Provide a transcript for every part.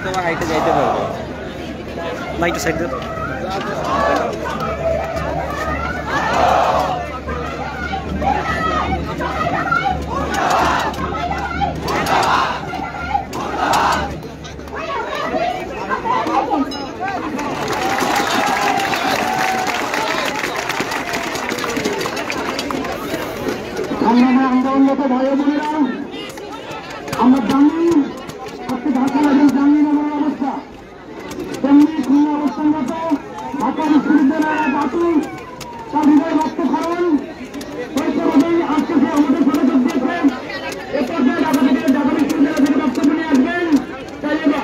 হয়তো হাইটে যাইতে পারবো। লাইট সাইড দাও। আমরা উন্নত ভাই বোনেরা আমরা জানি আজকে ঢাকা এবং জানিয়ে এমন অবস্থা, তেমনি খুলনা অবস্থানগত ঢাকা বিশ্ববিদ্যালয়ের বাতিল তার হৃদয় রক্তক্ষরণ সেই আজকে সে আমাদের সাথে যোগ দিয়েছেন। এ পর্যায়ে ঢাকা বিশ্ববিদ্যালয় থেকে বক্তব্য নিয়ে আসবেন তাইবা।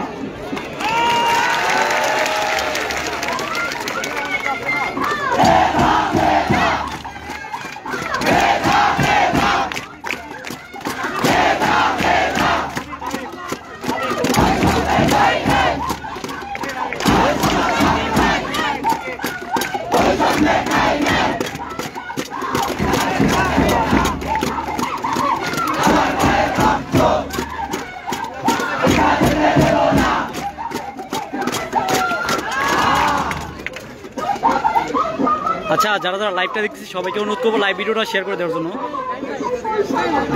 আচ্ছা, যারা যারা লাইভটা দেখতেছি সবাইকে অনুরোধ করবো লাইভ ভিডিওটা শেয়ার করে দেওয়ার জন্য।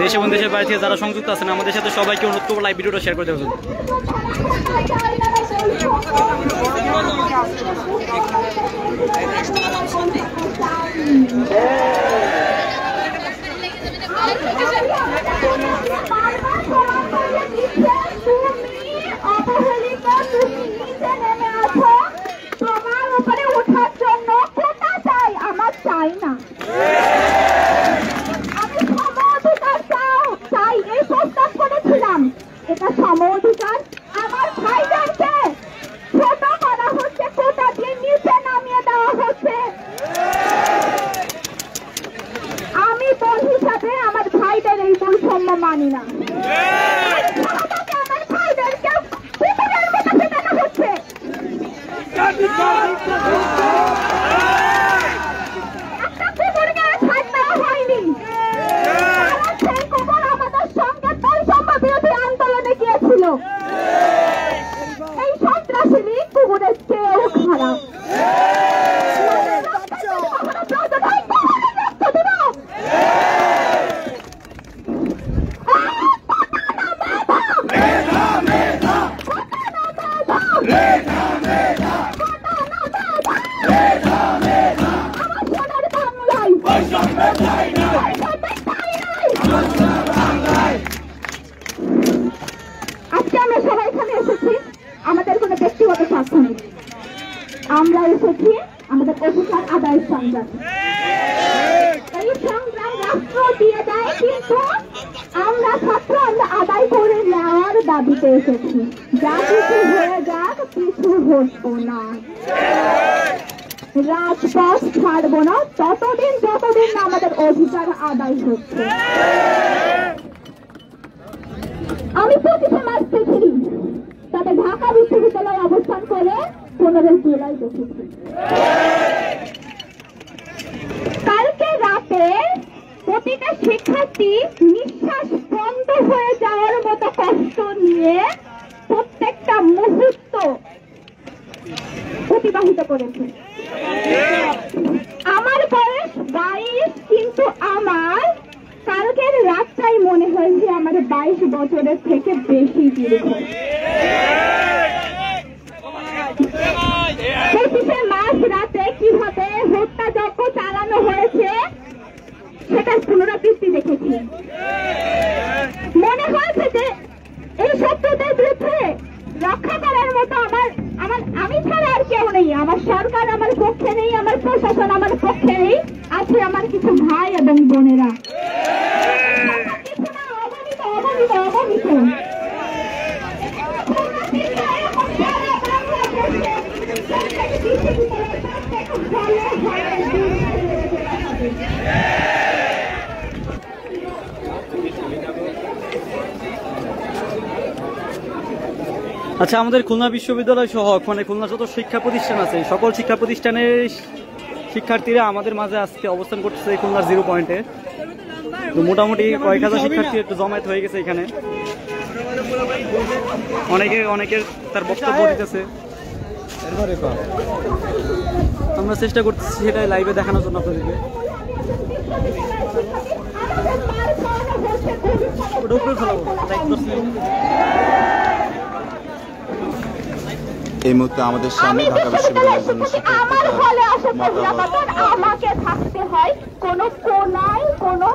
দেশ এবং দেশের বাইরে থেকে যারা সংযুক্ত আছেন আমাদের সাথে সবাইকে অনুরোধ করবো লাইভ ভিডিওটা শেয়ার করে দেওয়ার জন্য। এটা সম অধিকার। আমার ভাইদেরকে ছোট করা হচ্ছে, কোটা দিয়ে নিচে নামিয়ে দেওয়া হচ্ছে। আমি বোন হিসাবে আমার ভাইদের এই বৈষম্য মানি না। আমার ভাইদেরকে কুকুরের মতো পেটানো হচ্ছে। একটা কুকুরকে ছাড় দেওয়া হয়নি। সেই কুকুর আমাদের সঙ্গে বৈষম্য বিরোধী আন্দোলনে গিয়েছিল। এই সন্ত্রাসী কুকুরের চেয়েও খারাপ। আজকে আমরা সবাই এখানে এসেছি আমাদের কোনো ব্যক্তিগত স্বার্থ নেই। আমরা এসেছি আমাদের অধিকার আদায়ের সংগ্রাম। এই সংগ্রাম রাষ্ট্র দিয়ে দেয়, কিন্তু আমরা ছাত্র আমরা আদায় করে নেওয়ার দাবিতে এসেছি। যা কিছু হয়ে যাক কিছু হতো না, রাজপথ ছাড়বো না ততদিন যতদিন না আমাদের অধিকার আদায় হচ্ছে। আমি 25 মার্চ থেকে তাদের ঢাকা বিশ্ববিদ্যালয়ে অবস্থান করে 15 জুলাই দেখেছি। কালকে রাতে প্রতিটা শিক্ষার্থী নিঃশ্বাস বন্ধ হয়ে যাওয়ার মতো কষ্ট নিয়ে প্রত্যেকটা মুহূর্ত অতিবাহিত করেছে। আমার বয়স 22, কিন্তু আমার কালকের রাতটাই মনে হয়েছে আমার 22 বছরের থেকে বেশি দীর্ঘ। 25 মার্চ রাতে কিভাবে হত্যাযজ্ঞ চালানো হয়েছে সেটার পুনরাবৃত্তি দেখেছি। মনে হয়েছে যে এই শত্রুদের বিরুদ্ধে রক্ষা করার মতো আমি ছাড়া আর কেউ নেই। আমার সরকার আমার পক্ষে নেই, আমার প্রশাসন আমার পক্ষে নেই, আছে আমার কিছু ভাই এবং বোনেরা। আচ্ছা, আমাদের খুলনা বিশ্ববিদ্যালয় সহ মানে খুলনা যত শিক্ষা প্রতিষ্ঠান আছে সকল শিক্ষা প্রতিষ্ঠানের শিক্ষার্থীরা আমাদের মাঝে আজকে অবস্থান করতেছে খুলনার 0 পয়েন্টে। তো মোটামুটি কয়েক হাজার শিক্ষার্থী একটু জমায়েত হয়ে গেছে এখানে। অনেকের তার বক্তব্য দিতেছে, আমরা চেষ্টা করতেছি সেটাই লাইভে দেখানোর জন্য আপনাদেরকে। এই মুহূর্তে আমাদের সামনে ঢাকা বিশ্ববিদ্যালয়ের জন্য আমাকে থাকতে হয় কোনো কোনায় কোনো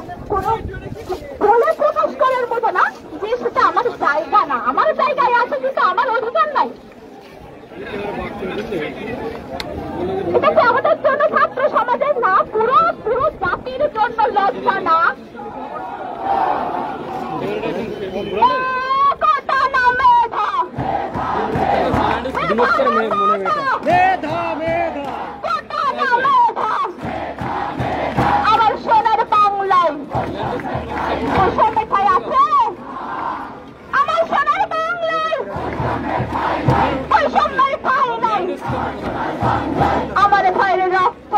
প্রকাশ করার মতো না যে সেটা আমার জায়গা না, আমার জায়গায় আছে কিন্তু আমার অধিকার নাই। এটা কি আমাদের জন্য, ছাত্র সমাজের না, পুরো জাতির জন্য লজ্জা না? আমার সোনার বাংলায় কোথায় আছে? আমার সোনার বাংলায় বৈষম্যের ঠাঁই নাই। আমার ভাইয়ের রক্ত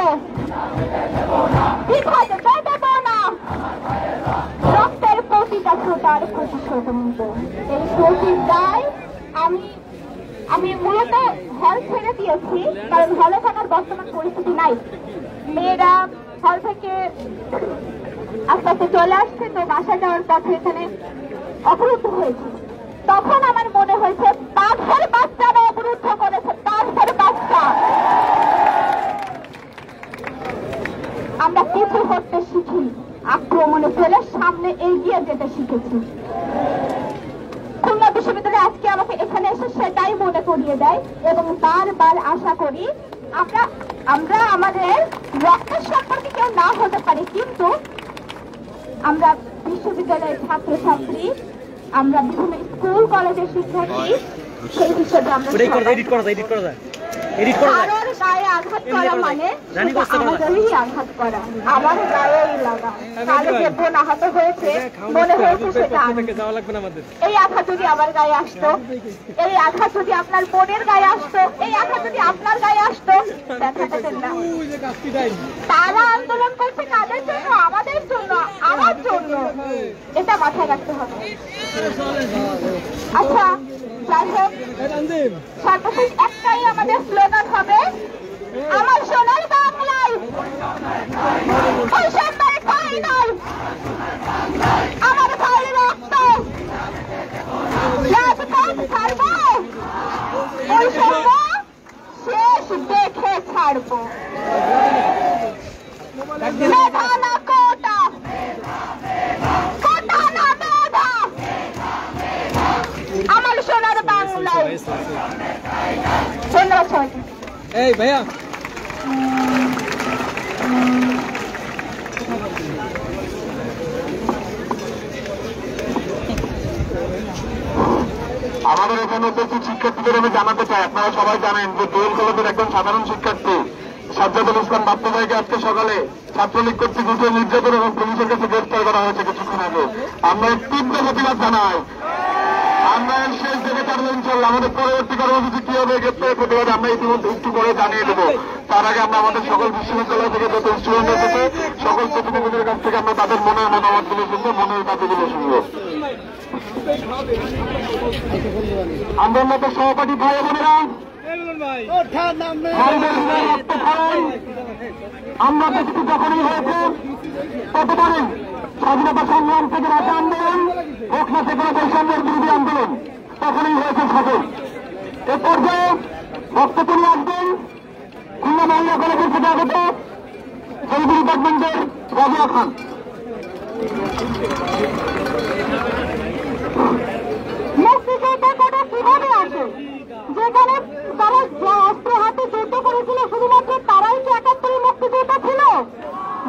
বিভাগ দেব না, রক্তের প্রতিটা ফোটার প্রতিশোধ নিব। এই প্রতিদায় আমি মূলত হল ছেড়ে দিয়েছি, কারণ হলে থাকার বর্তমান পরিস্থিতি নাই। মেয়েরা হল থেকে আস্তে আস্তে চলে আসছে, তো বাসা যাওয়ার পথে এখানে অবরুদ্ধ হয়েছে। তখন আমার মনে হয়েছে বাঘের বাচ্চারা অবরুদ্ধ করেছে, বাঘের বাচ্চা। আমরা কিছু করতে শিখি, আক্রমণে ফেলে সামনে এগিয়ে যেতে শিখেছি। খুলনা বিশ্ববিদ্যালয় আজকে আমাকে এখানে এসে সেটাই মনে করিয়ে দেয় এবং বারবার আশা করি আমরা আমাদের রক্তের সম্পর্কে কেউ না হতে পারি, কিন্তু আমরা বিশ্ববিদ্যালয়ের ছাত্রছাত্রী, আমরা বিভিন্ন স্কুল কলেজের শিক্ষার্থী, সেই হিসেবে আমরা কারোর গায়ে আঘাত করা মানে আমাদেরই আঘাত করা, আমার গায়েই লাগা। কালে যে বোন আহত হয়েছে মনে হয়েছে সেটা এই আঘাত যদি আমার গায়ে আসতো, এই আঘাত যদি আপনার বোনের গায়ে আসতো, এই আঘাত যদি আপনার গায়ে আসতো, দেখা পেতেন না। তারা আন্দোলন করছে কাদের জন্য? আমাদের জন্য, আমার জন্য। এটা মাথায় রাখতে হবে। আচ্ছা, যাই হোক, সর্বশেষ একটাই আমাদের স্লোগান হবে, আমার সোনার বাংলায় বৈষম্যের ঠাঁই নাই। আমার ভাইয়ের রক্ত রাজপথ ছাড়বো, বৈষম্য শেষ দেখে ছাড়বো। মেধা না কোটা, কোটা না মেধা, আমার সোনার বাংলায়। ধন্যবাদ সবাইকে। এই ভাইয়া আমাদের এখানে উপস্থিত শিক্ষার্থীদের আমি জানাতে চাই, আপনারা সবাই জানেন যে দোয়েল কলেজের একজন সাধারণ শিক্ষার্থী সাজ্জাদুল ইসলাম বাপ্পু ভাইকে আজকে সকালে ছাত্রলীগ কর্তৃক উঠে নির্যাতন এবং পুলিশের কাছে গ্রেফতার করা হয়েছে কিছুক্ষণ আগে। আমরা তীব্র প্রতিবাদ জানাই। আমরা শেষ থেকে ছাড়বো ইনশাল্লাহ। আমাদের পরবর্তী কর্মসূচি কি হবে, গ্রেফতারের প্রতিবাদ আমরা ইতিমধ্যে একটু করে জানিয়ে দেবো। তার আগে আমরা আমাদের সকল বিশ্ববিদ্যালয় থেকে যত স্টুডেন্ট এসেছে সকল প্রতিনিধিদের কাছ থেকে আমরা তাদের মনের মতামতগুলো শুনবো, মনের দাবিগুলো শুনবো। আন্দোলনত সহপাঠী ভাই বোনেরা, আমরা দেখছি যখনই হয়েছে ততবারই স্বাধীনতা সংগ্রাম থেকে রাজা আন্দোলন হোক না সেখানে বৈষম্যের বিরোধী আন্দোলন, তখনই হয়েছে সফল। এ পর্যায়ে বক্তব্য নিয়ে আসবেন খুলনা মহিলা কলেজের থেকে আগত জৈব ডিপার্টমেন্টের রাজিয়া খান। মুক্তিযোদ্ধা কথা কিভাবে আসে? যেখানে তারা অস্ত্র হাতে যুদ্ধ করেছিল শুধুমাত্র তারাই কি ৭১ মুক্তিযোদ্ধা ছিল?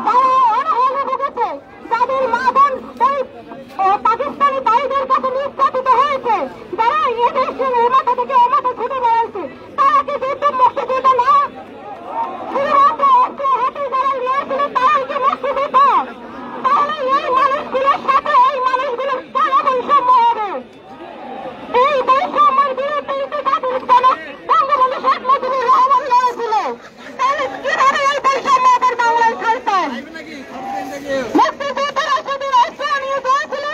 যারা অনাহারে ভুগেছে, যাদের মা বোন ওই পাকিস্তানি ভাইদের কাছে নির্যাতিত হয়েছে, যারা এদেশের এ মাথা থেকে ও মাথা ছুটে বেড়াচ্ছে, তারা কি যুদ্ধ মুক্তিযোদ্ধা না? শুধুমাত্র অস্ত্র হাতে যারা নিয়েছিল তারাই কি মুক্তিযোদ্ধা? তাহলে এই মানুষগুলোর সাথে এই মানুষগুলোর কেন বৈষম্য হবে? এই বৈষম্যের বিরুদ্ধে জাতির জনক বঙ্গবন্ধু শেখ মুজিবুর রহমান লড়েছিল। তাহলে কিভাবে এই বৈষম্য আবার বাংলায় ছাড়তেন? মুক্তিযোদ্ধারা শুধু অস্ত্র নিয়ে গিয়েছিল,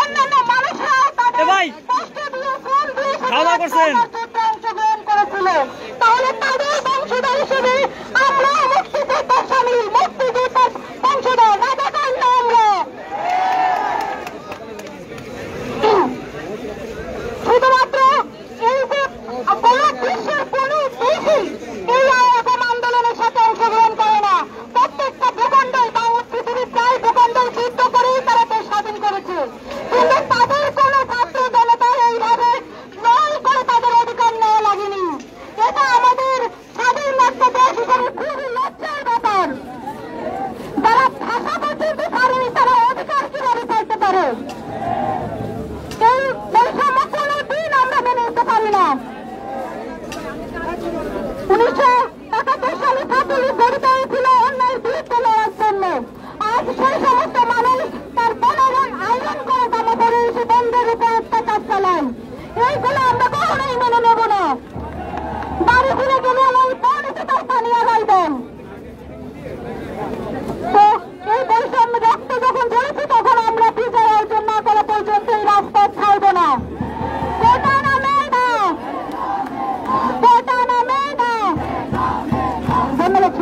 অন্যান্য মানুষরাও তাদের কষ্ট দিয়ে খুন দিয়ে খাওয়া দাওয়া করছেন? অংশগ্রহণ করেছিল, তাহলে তাদের বংশধর হিসেবে আমরা মুক্তিযোদ্ধার সামিল, মুক্তিযোদ্ধার বংশধর রাজাকার না আমরা। শুধুমাত্র এই যে কোন বিশ্বের কোন দেশই এই আয়োজন আন্দোলনের সাথে অংশগ্রহণ করে না। প্রত্যেকটা ভূখণ্ডই পৃথিবীর প্রায় ভূখণ্ডই যুদ্ধ করেই তারা দেশ স্বাধীন করেছে, কিন্তু তাদের কোন ছাত্র জনতা এইভাবে লড়াই করে তাদের অধিকার নেওয়া লাগেনি। এটা আমাদের স্বাধীন একটা দেশ হিসেবে খুবই লজ্জার ব্যাপার। যারা ভাষা পর্যন্ত পারেনি তারা অধিকার কিভাবে চাইতে পারে? এই বৈষম্য কোনদিন আমরা মেনে নিতে পারি না। 1971 সালে ছাত্রলীগ গঠিত হয়েছিল অন্যায়ের বিরুদ্ধে লড়ার জন্য। আজ সেই সমস্ত মানুষ তার বনবন আয়োজন করে দামে পড়ে এসে বন্ধের উপর অত্যাচার চালায়। এইগুলো আমরা কখনোই মেনে নেব না। বাড়ি ফিরে গেলে ওই বনেতে তার পানিয়া রাইবেন। তো এই বৈষম্য রক্ত যখন ঝরেছে তখন আমরা বিজয় অর্জন না করা পর্যন্ত এই রাজপথ ছাড়ব না। কোটা নামে না, কোটা নামে না। ধন্যবাদ।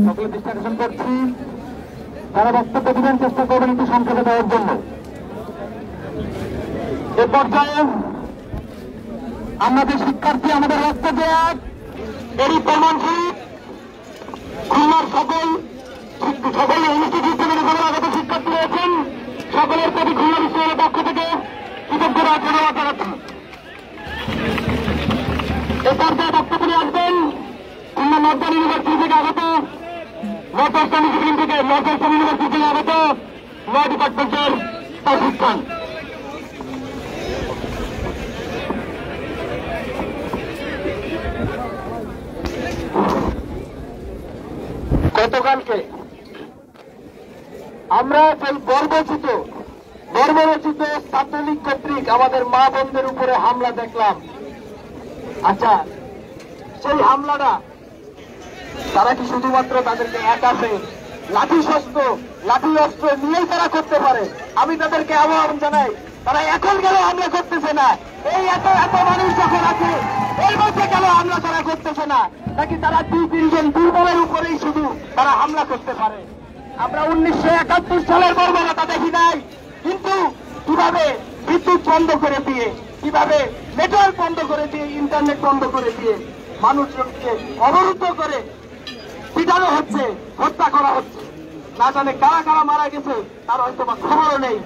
সকলে দৃষ্টি আকর্ষণ করছি, তারা বক্তব্য দিবেন, চেষ্টা করবেন একটু সংক্ষেপে দেওয়ার জন্য। এ পর্যায়ে আমাদের শিক্ষার্থী আমাদের রক্ত দেওয়া এরই প্রমাণস্বরূপ খুলনার সকল ইনস্টিটিউট থেকে আগত শিক্ষার্থী রয়েছেন, সকলের প্রতি খুলনা বিশ্ববিদ্যালয়ের পক্ষ থেকে কৃতজ্ঞতা ধন্যবাদ জানাচ্ছি। এই পর্যায়ে বক্তব্য নিয়ে আসবেন খুলনা নর্দার্ন ইউনিভার্সিটি থেকে আগত, নর্থ ওয়েস্টার্ন ইউনিভার্সিটি থেকে আগত ল ডিপার্টমেন্টের তৌফিক খান। গতকালকে আমরা সেই বর্বরচিত ছাত্রলীগ কর্তৃক আমাদের মা বোনদের উপরে হামলা দেখলাম। আচ্ছা, সেই হামলাটা তারা কি শুধুমাত্র তাদেরকে একাছে লাঠি অস্ত্র নিয়েই তারা করতে পারে? আমি তাদেরকে আহ্বান জানাই, তারা এখন কেন হামলা করতেছে না? এই এত মানুষ যখন আছে এর মধ্যে কেন হামলা তারা করতেছে না? নাকি তারা 2-3 জন দুর্বলের উপরেই শুধু তারা হামলা করতে পারে? আমরা 1971 সালের বর্বরতা দেখি নাই, কিন্তু কিভাবে বিদ্যুৎ বন্ধ করে দিয়ে, কিভাবে নেটওয়ার্ক বন্ধ করে দিয়ে, ইন্টারনেট বন্ধ করে দিয়ে মানুষজনকে অবরুদ্ধ করে পিটানো হচ্ছে, হত্যা করা হচ্ছে। না জানে কারা কারা মারা গেছে তার হয়তো বা খবরও নেই।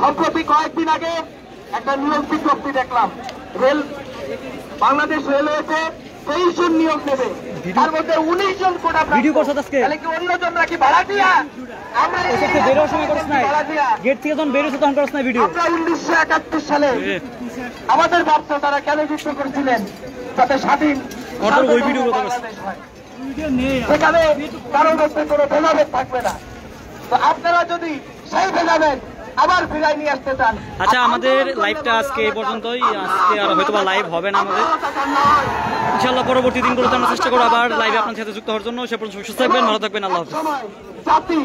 সম্প্রতি কয়েকদিন আগে একটা নিয়োগ বিজ্ঞপ্তি দেখলাম, বাংলাদেশ রেলওয়েতে 23 জন নিয়োগ নেবে, তার মধ্যে 19 জন কোটা প্রাপ্ত। তাহলে কি অন্যজন নাকি ভাড়াটিয়া? আমরা বেরোর সময় করছ না, গেট থেকে যখন বেরোছে তখন করছ না ভিডিও। আমরা 1971 সালে আমাদের ভাবতো তারা কেন যুদ্ধ করেছিলেন, যাতে স্বাধীন ওই ভিডিও বাংলাদেশ হয়, সেখানে কারোর মধ্যে কোনো ভেদাভেদ থাকবে না। তো আপনারা যদি সেই ভেদাভেদ আবার ফিরাই নিয়ে আসতে চান। আচ্ছা, আমাদের লাইভটা আজকে এই পর্যন্তই। আজকে আর হয়তো বা লাইভ হবে না আমাদের, ইনশাআল্লাহ পরবর্তী দিনগুলোতে আমরা চেষ্টা করবো আবার লাইভে আপনার সাথে যুক্ত হওয়ার জন্য। সে পর্যন্ত সুস্থ থাকবেন, ভালো থাকবেন, আল্লাহ হাফেজ।